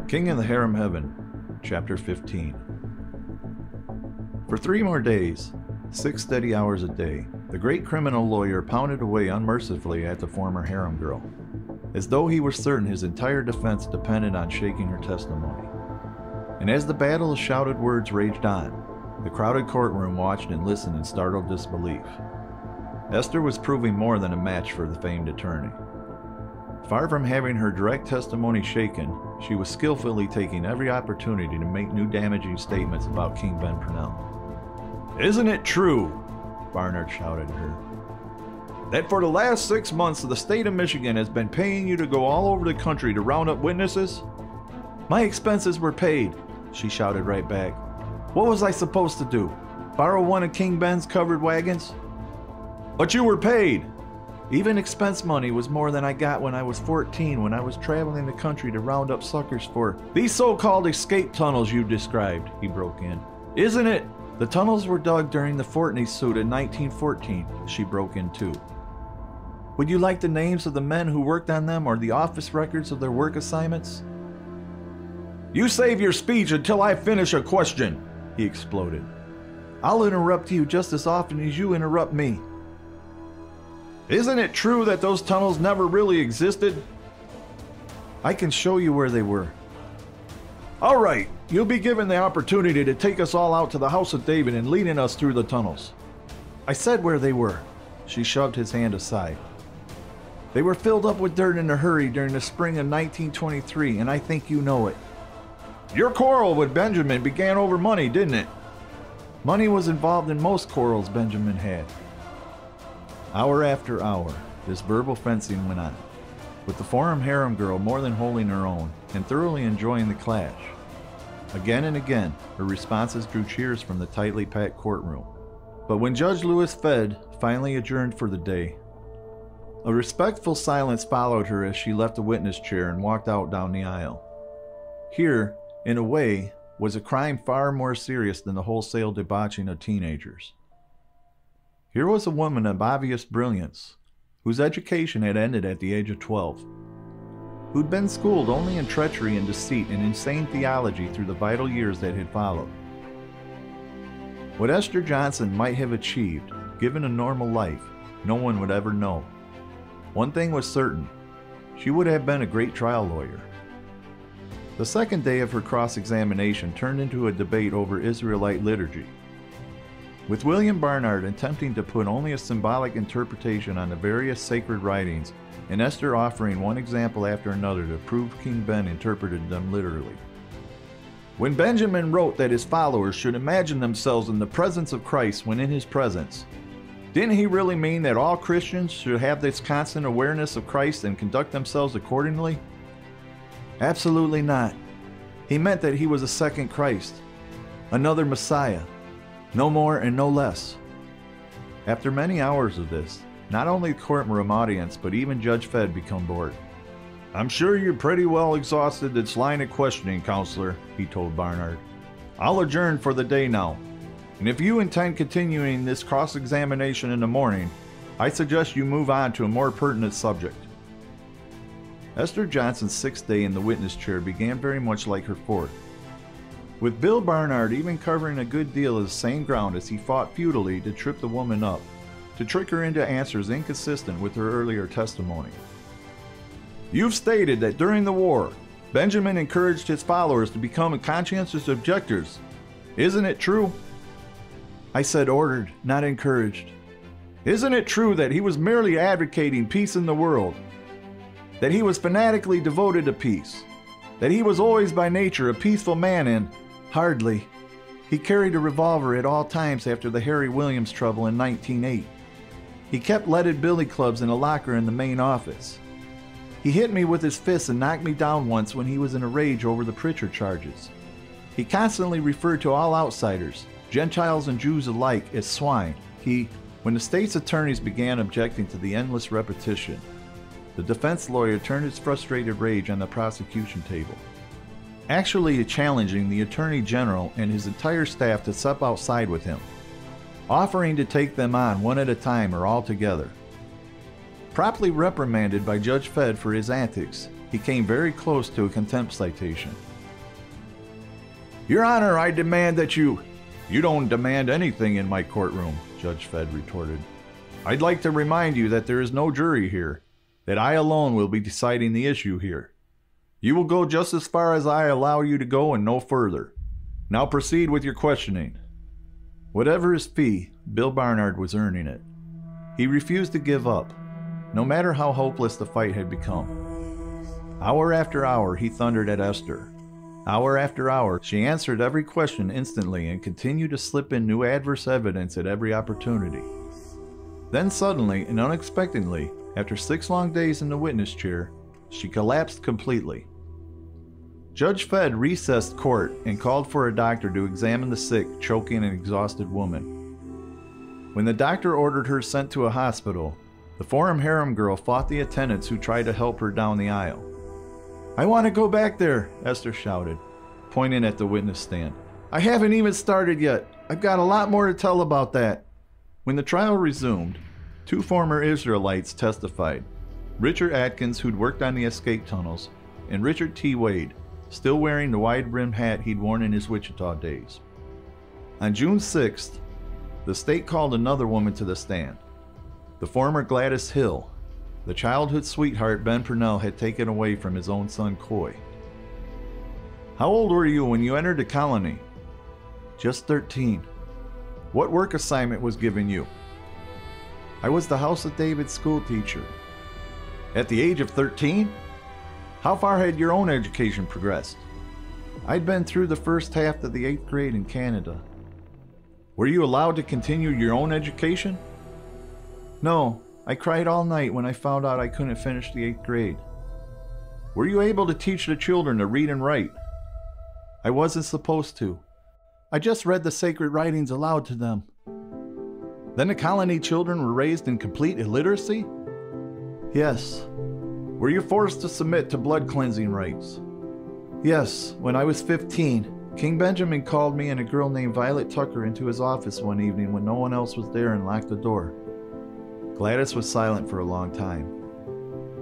King of the Harem Heaven, Chapter 15. For 3 more days, 6 steady hours a day, the great criminal lawyer pounded away unmercifully at the former harem girl, as though he were certain his entire defense depended on shaking her testimony. And as the battle of shouted words raged on, the crowded courtroom watched and listened in startled disbelief. Esther was proving more than a match for the famed attorney. Far from having her direct testimony shaken, she was skillfully taking every opportunity to make new damaging statements about King Ben Purnell. "Isn't it true," Barnard shouted at her, "that for the last 6 months the state of Michigan has been paying you to go all over the country to round up witnesses?" "My expenses were paid," she shouted right back. "What was I supposed to do? Borrow one of King Ben's covered wagons?" "But you were paid." "Even expense money was more than I got when I was 14 when I was traveling the country to round up suckers for these so-called escape tunnels you described," he broke in. "Isn't it? The tunnels were dug during the Fortney suit in 1914, she broke in too. "Would you like the names of the men who worked on them or the office records of their work assignments?" "You save your speech until I finish a question," he exploded. "I'll interrupt you just as often as you interrupt me." "Isn't it true that those tunnels never really existed?" "I can show you where they were." "All right, you'll be given the opportunity to take us all out to the house of David and leading us through the tunnels." "I said where they were." She shoved his hand aside. "They were filled up with dirt in a hurry during the spring of 1923, and I think you know it." "Your quarrel with Benjamin began over money, didn't it?" "Money was involved in most quarrels Benjamin had." Hour after hour, this verbal fencing went on, with the former harem girl more than holding her own and thoroughly enjoying the clash. Again and again, her responses drew cheers from the tightly packed courtroom. But when Judge Louis Fed finally adjourned for the day, a respectful silence followed her as she left the witness chair and walked out down the aisle. Here, in a way, was a crime far more serious than the wholesale debauching of teenagers. Here was a woman of obvious brilliance, whose education had ended at the age of 12, who'd been schooled only in treachery and deceit and insane theology through the vital years that had followed. What Esther Johnson might have achieved, given a normal life, no one would ever know. One thing was certain, she would have been a great trial lawyer. The second day of her cross-examination turned into a debate over Israelite liturgy, with William Barnard attempting to put only a symbolic interpretation on the various sacred writings, and Esther offering one example after another to prove King Ben interpreted them literally. When Benjamin wrote that his followers should imagine themselves in the presence of Christ when in his presence, didn't he really mean that all Christians should have this constant awareness of Christ and conduct themselves accordingly? Absolutely not. He meant that he was a second Christ, another Messiah. No more and no less. After many hours of this, not only the courtroom audience, but even Judge Fed become bored. "I'm sure you're pretty well exhausted this line of questioning, counselor," he told Barnard. "I'll adjourn for the day now, and if you intend continuing this cross-examination in the morning, I suggest you move on to a more pertinent subject." Esther Johnson's 6th day in the witness chair began very much like her 4th. With Bill Barnard even covering a good deal of the same ground as he fought futilely to trip the woman up, to trick her into answers inconsistent with her earlier testimony. "You've stated that during the war, Benjamin encouraged his followers to become conscientious objectors. Isn't it true?" "I said ordered, not encouraged." "Isn't it true that he was merely advocating peace in the world? That he was fanatically devoted to peace? That he was always by nature a peaceful man and—" "Hardly. He carried a revolver at all times after the Harry Williams trouble in 1908. He kept leaded billy clubs in a locker in the main office. He hit me with his fists and knocked me down once when he was in a rage over the Pritchard charges. He constantly referred to all outsiders, Gentiles and Jews alike, as swine. When the state's attorneys began objecting to the endless repetition, the defense lawyer turned his frustrated rage on the prosecution table, actually challenging the Attorney General and his entire staff to step outside with him, offering to take them on one at a time or all together. Promptly reprimanded by Judge Fed for his antics, he came very close to a contempt citation. Your Honor, I demand that you... You don't demand anything in my courtroom, Judge Fed retorted. I'd like to remind you that there is no jury here, that I alone will be deciding the issue here. You will go just as far as I allow you to go and no further. Now proceed with your questioning. Whatever his fee, Bill Barnard was earning it. He refused to give up, no matter how hopeless the fight had become. Hour after hour, he thundered at Esther. Hour after hour, she answered every question instantly and continued to slip in new adverse evidence at every opportunity. Then suddenly and unexpectedly, after 6 long days in the witness chair, she collapsed completely. Judge Fed recessed court and called for a doctor to examine the sick, choking, and exhausted woman. When the doctor ordered her sent to a hospital, the former harem girl fought the attendants who tried to help her down the aisle. "I want to go back there," Esther shouted, pointing at the witness stand. "I haven't even started yet. I've got a lot more to tell about that." When the trial resumed, 2 former Israelites testified. Richard Atkins, who'd worked on the escape tunnels, and Richard T. Wade, still wearing the wide-brimmed hat he'd worn in his Wichita days. On June 6th, the state called another woman to the stand. The former Gladys Hill, the childhood sweetheart Ben Purnell had taken away from his own son Coy. "How old were you when you entered the colony?" "Just 13. "What work assignment was given you?" "I was the House of David school teacher." "At the age of 13? How far had your own education progressed?" "I'd been through the first half of the 8th grade in Canada." "Were you allowed to continue your own education?" "No. I cried all night when I found out I couldn't finish the 8th grade." "Were you able to teach the children to read and write?" "I wasn't supposed to. I just read the sacred writings aloud to them." "Then the colony children were raised in complete illiteracy?" "Yes." "Were you forced to submit to blood cleansing rites?" "Yes. When I was 15, King Benjamin called me and a girl named Violet Tucker into his office one evening when no one else was there and locked the door." Gladys was silent for a long time.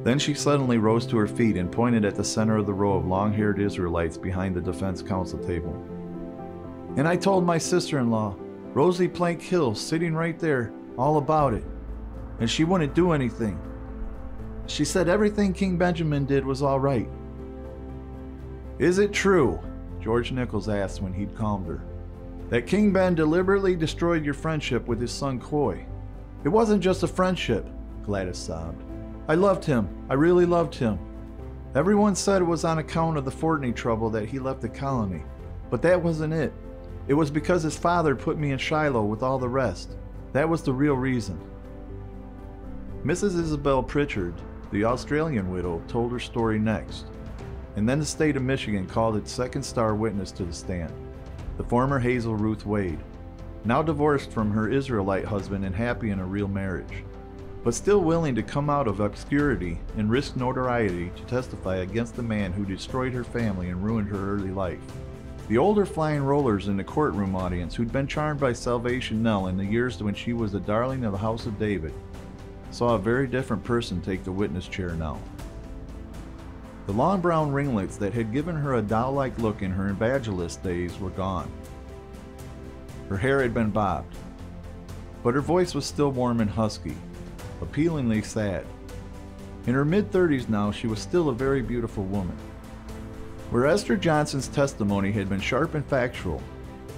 Then she suddenly rose to her feet and pointed at the center of the row of long-haired Israelites behind the defense counsel table. "And I told my sister-in-law, Rosie Plank Hill, sitting right there, all about it. And she wouldn't do anything. She said everything King Benjamin did was all right." "Is it true," George Nichols asked when he'd calmed her, "that King Ben deliberately destroyed your friendship with his son Coy?" "It wasn't just a friendship," Gladys sobbed. "I loved him. I really loved him. Everyone said it was on account of the Fortney trouble that he left the colony. But that wasn't it. It was because his father put me in Shiloh with all the rest. That was the real reason." Mrs. Isabel Pritchard, the Australian widow, told her story next, and then the state of Michigan called its second star witness to the stand, the former Hazel Ruth Wade, now divorced from her Israelite husband and happy in a real marriage, but still willing to come out of obscurity and risk notoriety to testify against the man who destroyed her family and ruined her early life. The older flying rollers in the courtroom audience, who'd been charmed by Salvation Nell in the years when she was the darling of the House of David, saw a very different person take the witness chair now. The long brown ringlets that had given her a doll-like look in her evangelist days were gone. Her hair had been bobbed, but her voice was still warm and husky, appealingly sad. In her mid-30s now, she was still a very beautiful woman. Where Esther Johnson's testimony had been sharp and factual,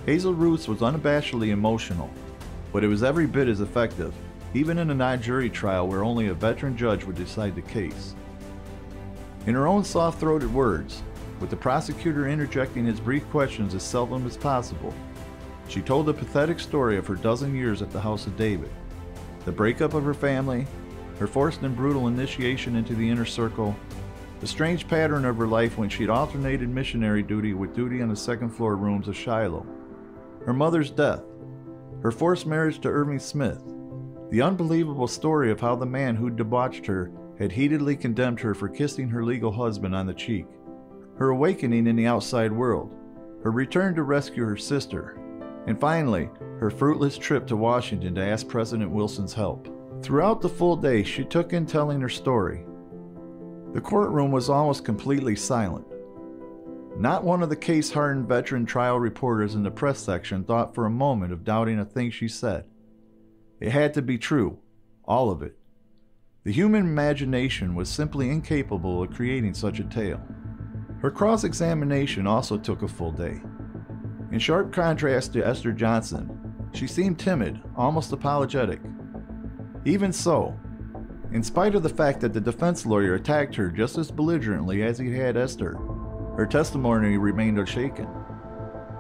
Hazel Ruth's was unabashedly emotional, but it was every bit as effective, even in a non-jury trial where only a veteran judge would decide the case. In her own soft-throated words, with the prosecutor interjecting his brief questions as seldom as possible, she told the pathetic story of her dozen years at the House of David, the breakup of her family, her forced and brutal initiation into the inner circle, the strange pattern of her life when she'd alternated missionary duty with duty on the second-floor rooms of Shiloh, her mother's death, her forced marriage to Irving Smith, the unbelievable story of how the man who'd debauched her had heatedly condemned her for kissing her legal husband on the cheek, her awakening in the outside world, her return to rescue her sister, and finally, her fruitless trip to Washington to ask President Wilson's help. Throughout the full day, she took in telling her story. The courtroom was almost completely silent. Not one of the case-hardened veteran trial reporters in the press section thought for a moment of doubting a thing she said. It had to be true, all of it. The human imagination was simply incapable of creating such a tale. Her cross-examination also took a full day. In sharp contrast to Esther Johnson, she seemed timid, almost apologetic. Even so, in spite of the fact that the defense lawyer attacked her just as belligerently as he had Esther, her testimony remained unshaken.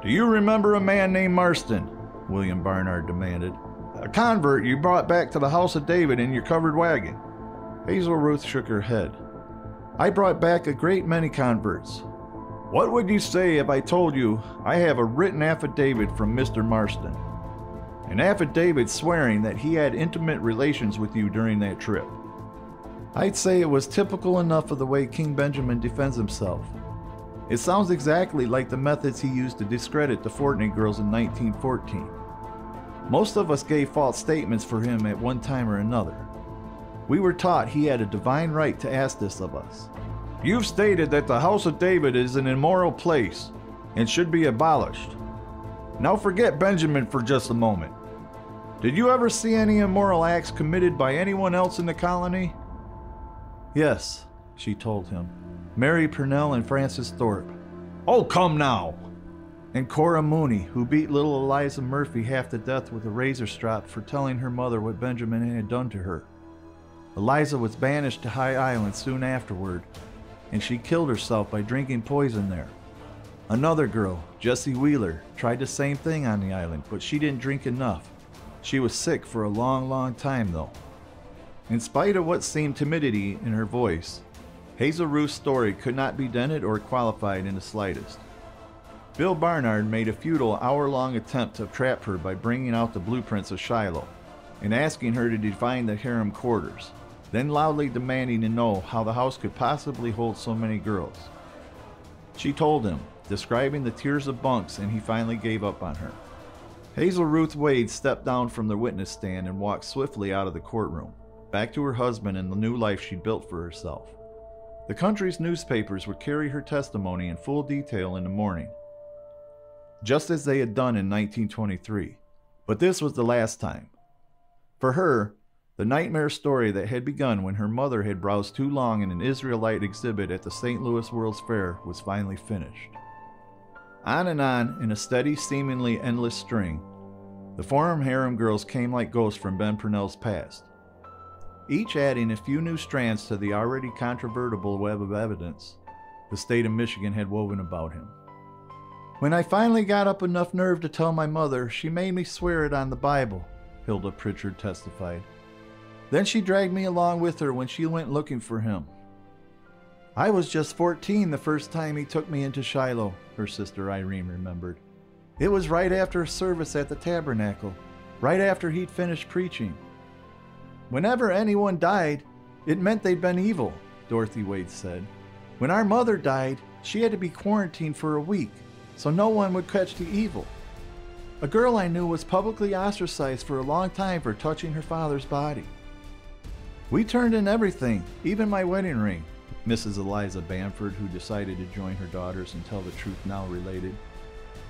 "Do you remember a man named Marston?" William Barnard demanded. "A convert you brought back to the house of David in your covered wagon?" Hazel Ruth shook her head. "I brought back a great many converts. What would you say if I told you I have a written affidavit from Mr. Marston? An affidavit swearing that he had intimate relations with you during that trip." "I'd say it was typical enough of the way King Benjamin defends himself. It sounds exactly like the methods he used to discredit the Fortney girls in 1914. Most of us gave false statements for him at one time or another. We were taught he had a divine right to ask this of us. You've stated that the house of David is an immoral place and should be abolished. Now forget Benjamin for just a moment. Did you ever see any immoral acts committed by anyone else in the colony?" "Yes," she told him. "Mary Purnell and Francis Thorpe." "Oh, come now!" "And Cora Mooney, who beat little Eliza Murphy half to death with a razor strap for telling her mother what Benjamin had done to her. Eliza was banished to High Island soon afterward, and she killed herself by drinking poison there. Another girl, Jessie Wheeler, tried the same thing on the island, but she didn't drink enough. She was sick for a long, long time, though." In spite of what seemed timidity in her voice, Hazel Ruth's story could not be dented or qualified in the slightest. Bill Barnard made a futile hour-long attempt to trap her by bringing out the blueprints of Shiloh and asking her to define the harem quarters, then loudly demanding to know how the house could possibly hold so many girls. She told him, describing the tiers of bunks, and he finally gave up on her. Hazel Ruth Wade stepped down from the witness stand and walked swiftly out of the courtroom, back to her husband and the new life she'd built for herself. The country's newspapers would carry her testimony in full detail in the morning, just as they had done in 1923. But this was the last time. For her, the nightmare story that had begun when her mother had browsed too long in an Israelite exhibit at the St. Louis World's Fair was finally finished. On and on, in a steady, seemingly endless string, the Forum harem girls came like ghosts from Ben Purnell's past, each adding a few new strands to the already controvertible web of evidence the state of Michigan had woven about him. "When I finally got up enough nerve to tell my mother, she made me swear it on the Bible," Hilda Pritchard testified. "Then she dragged me along with her when she went looking for him. I was just 14 the first time he took me into Shiloh," her sister Irene remembered. "It was right after a service at the tabernacle, right after he'd finished preaching. Whenever anyone died, it meant they'd been evil," Dorothy Wade said. "When our mother died, she had to be quarantined for a week, so no one would catch the evil. A girl I knew was publicly ostracized for a long time for touching her father's body. We turned in everything, even my wedding ring," Mrs. Eliza Bamford, who decided to join her daughters and tell the truth now, related.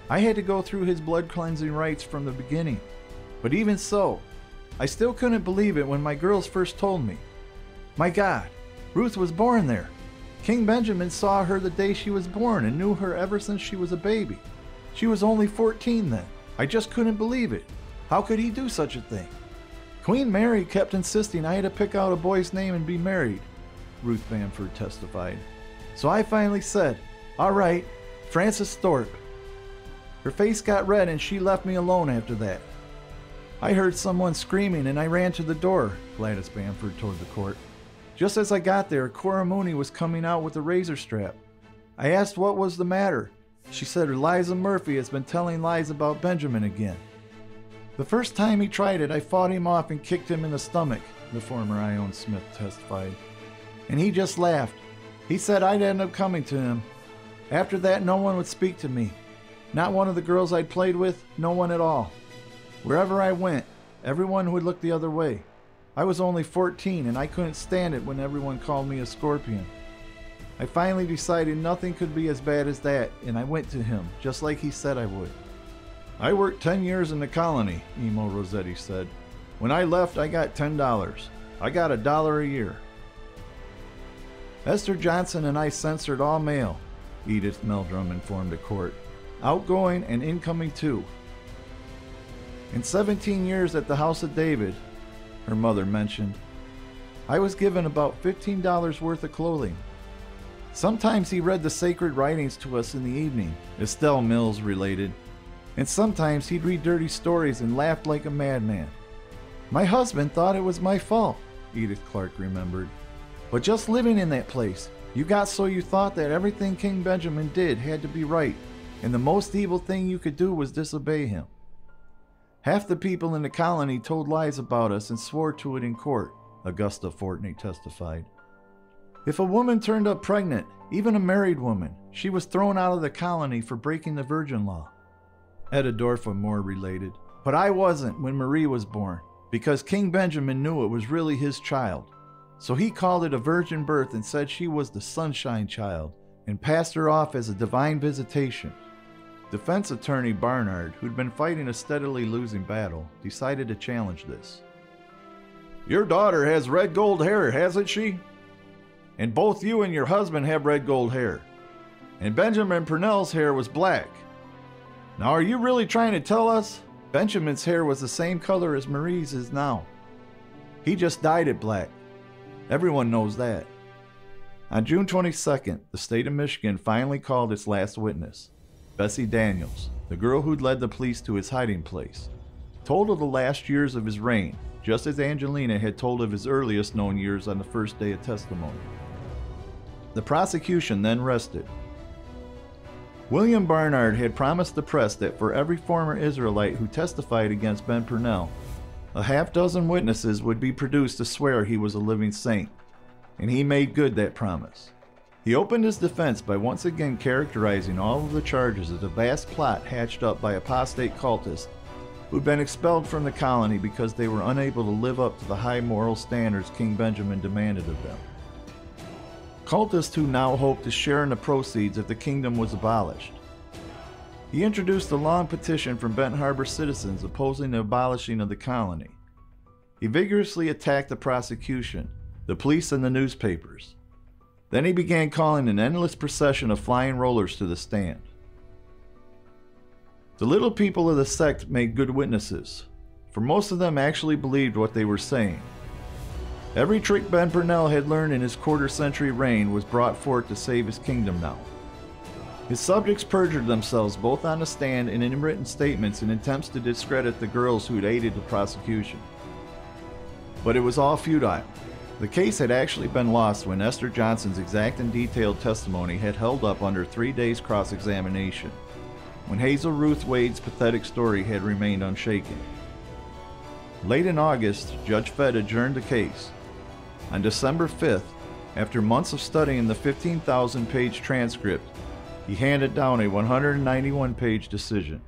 "I had to go through his blood-cleansing rites from the beginning. But even so, I still couldn't believe it when my girls first told me. My God, Ruth was born there. King Benjamin saw her the day she was born and knew her ever since she was a baby. She was only 14 then. I just couldn't believe it. How could he do such a thing? Queen Mary kept insisting I had to pick out a boy's name and be married," Ruth Bamford testified. "So I finally said, 'All right, Francis Thorpe.' Her face got red and she left me alone after that. I heard someone screaming and I ran to the door," Gladys Bamford told the court. "Just as I got there, Cora Mooney was coming out with a razor strap. I asked what was the matter. She said Eliza Murphy has been telling lies about Benjamin again. The first time he tried it, I fought him off and kicked him in the stomach," the former Ione Smith testified. "And he just laughed. He said I'd end up coming to him. After that, no one would speak to me. Not one of the girls I'd played with, no one at all. Wherever I went, everyone would look the other way. I was only 14 and I couldn't stand it when everyone called me a scorpion. I finally decided nothing could be as bad as that, and I went to him, just like he said I would. I worked 10 years in the colony, Emo Rossetti said. When I left, I got $10. I got $1 a year. Esther Johnson and I censored all mail, Edith Meldrum informed the court. Outgoing and incoming too. In 17 years at the House of David, her mother mentioned, I was given about $15 worth of clothing. Sometimes he read the sacred writings to us in the evening, Estelle Mills related, and sometimes he'd read dirty stories and laughed like a madman. My husband thought it was my fault, Edith Clark remembered. But just living in that place, you got so you thought that everything King Benjamin did had to be right, and the most evil thing you could do was disobey him. Half the people in the colony told lies about us and swore to it in court, Augusta Fortney testified. If a woman turned up pregnant, even a married woman, she was thrown out of the colony for breaking the virgin law. Etta Dorfa Moore related, but I wasn't when Marie was born, because King Benjamin knew it was really his child. So he called it a virgin birth and said she was the sunshine child, and passed her off as a divine visitation. Defense attorney Barnard, who'd been fighting a steadily losing battle, decided to challenge this. Your daughter has red gold hair, hasn't she? And both you and your husband have red gold hair. And Benjamin Purnell's hair was black. Now are you really trying to tell us Benjamin's hair was the same color as Marie's is now? He just dyed it black. Everyone knows that. On June 22nd, the state of Michigan finally called its last witness, Bessie Daniels, the girl who'd led the police to his hiding place, told of the last years of his reign, just as Angelina had told of his earliest known years on the first day of testimony. The prosecution then rested. William Barnard had promised the press that for every former Israelite who testified against Ben Purnell, a half-dozen witnesses would be produced to swear he was a living saint, and he made good that promise. He opened his defense by once again characterizing all of the charges as a vast plot hatched up by apostate cultists who'd been expelled from the colony because they were unable to live up to the high moral standards King Benjamin demanded of them. Cultists who now hoped to share in the proceeds if the kingdom was abolished. He introduced a long petition from Benton Harbor citizens opposing the abolishing of the colony. He vigorously attacked the prosecution, the police, and the newspapers. Then he began calling an endless procession of flying rollers to the stand. The little people of the sect made good witnesses, for most of them actually believed what they were saying. Every trick Ben Purnell had learned in his quarter-century reign was brought forth to save his kingdom now. His subjects perjured themselves both on the stand and in written statements in attempts to discredit the girls who had aided the prosecution. But it was all futile. The case had actually been lost when Esther Johnson's exact and detailed testimony had held up under 3 days cross-examination, when Hazel Ruth Wade's pathetic story had remained unshaken. Late in August, Judge Fedd adjourned the case. On December 5th, after months of studying the 15,000-page transcript, he handed down a 191-page decision.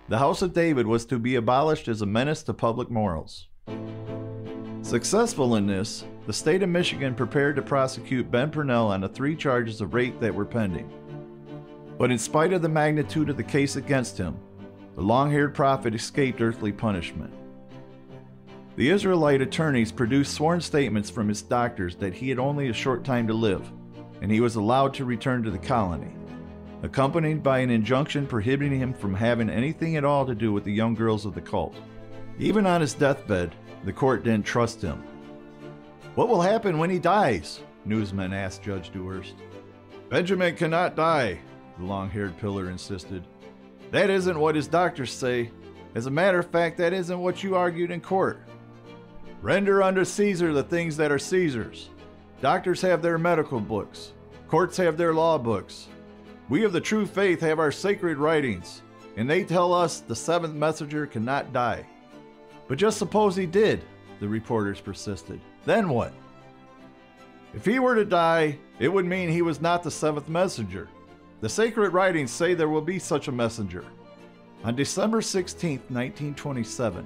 The House of David was to be abolished as a menace to public morals. Successful in this, the state of Michigan prepared to prosecute Ben Purnell on the 3 charges of rape that were pending. But in spite of the magnitude of the case against him, the long-haired prophet escaped earthly punishment. The Israelite attorneys produced sworn statements from his doctors that he had only a short time to live, and he was allowed to return to the colony, accompanied by an injunction prohibiting him from having anything at all to do with the young girls of the cult. Even on his deathbed, the court didn't trust him. "What will happen when he dies?" newsmen asked Judge Dewhurst. "Benjamin cannot die," the long-haired pillar insisted. "That isn't what his doctors say. As a matter of fact, that isn't what you argued in court. Render unto Caesar the things that are Caesar's. Doctors have their medical books. Courts have their law books. We of the true faith have our sacred writings, and they tell us the 7th messenger cannot die." "But just suppose he did," the reporters persisted. "Then what?" "If he were to die, it would mean he was not the 7th messenger. The sacred writings say there will be such a messenger." On December 16, 1927,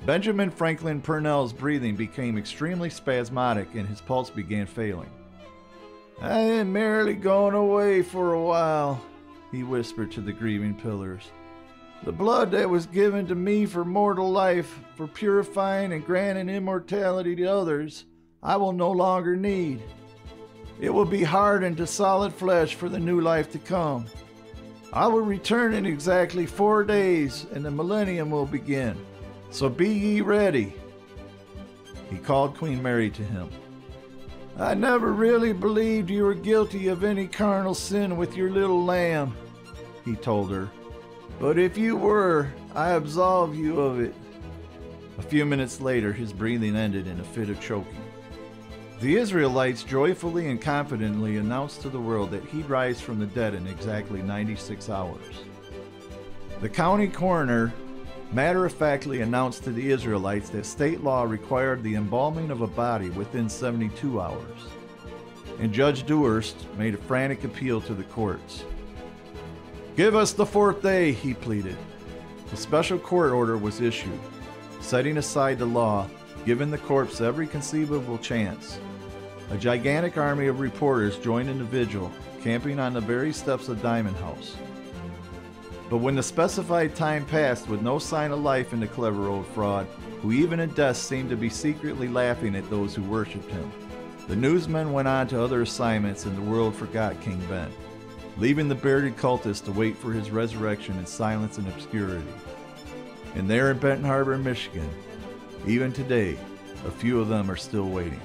Benjamin Franklin Purnell's breathing became extremely spasmodic and his pulse began failing. I am merely going away for a while, he whispered to the grieving pillars. The blood that was given to me for mortal life, for purifying and granting immortality to others, I will no longer need. It will be hardened to solid flesh for the new life to come. I will return in exactly 4 days, and the millennium will begin. So be ye ready. He called Queen Mary to him. I never really believed you were guilty of any carnal sin with your little lamb, he told her. But if you were, I absolve you of it. A few minutes later, his breathing ended in a fit of choking. The Israelites joyfully and confidently announced to the world that he'd rise from the dead in exactly 96 hours. The county coroner matter-of-factly announced to the Israelites that state law required the embalming of a body within 72 hours. And Judge Dewhurst made a frantic appeal to the courts. Give us the 4th day, he pleaded. A special court order was issued, setting aside the law, giving the corpse every conceivable chance. A gigantic army of reporters joined in the vigil, camping on the very steps of Diamond House. But when the specified time passed with no sign of life in the clever old fraud, who even in death seemed to be secretly laughing at those who worshipped him, the newsmen went on to other assignments and the world forgot King Ben, leaving the bearded cultists to wait for his resurrection in silence and obscurity. And there in Benton Harbor, Michigan, even today, a few of them are still waiting.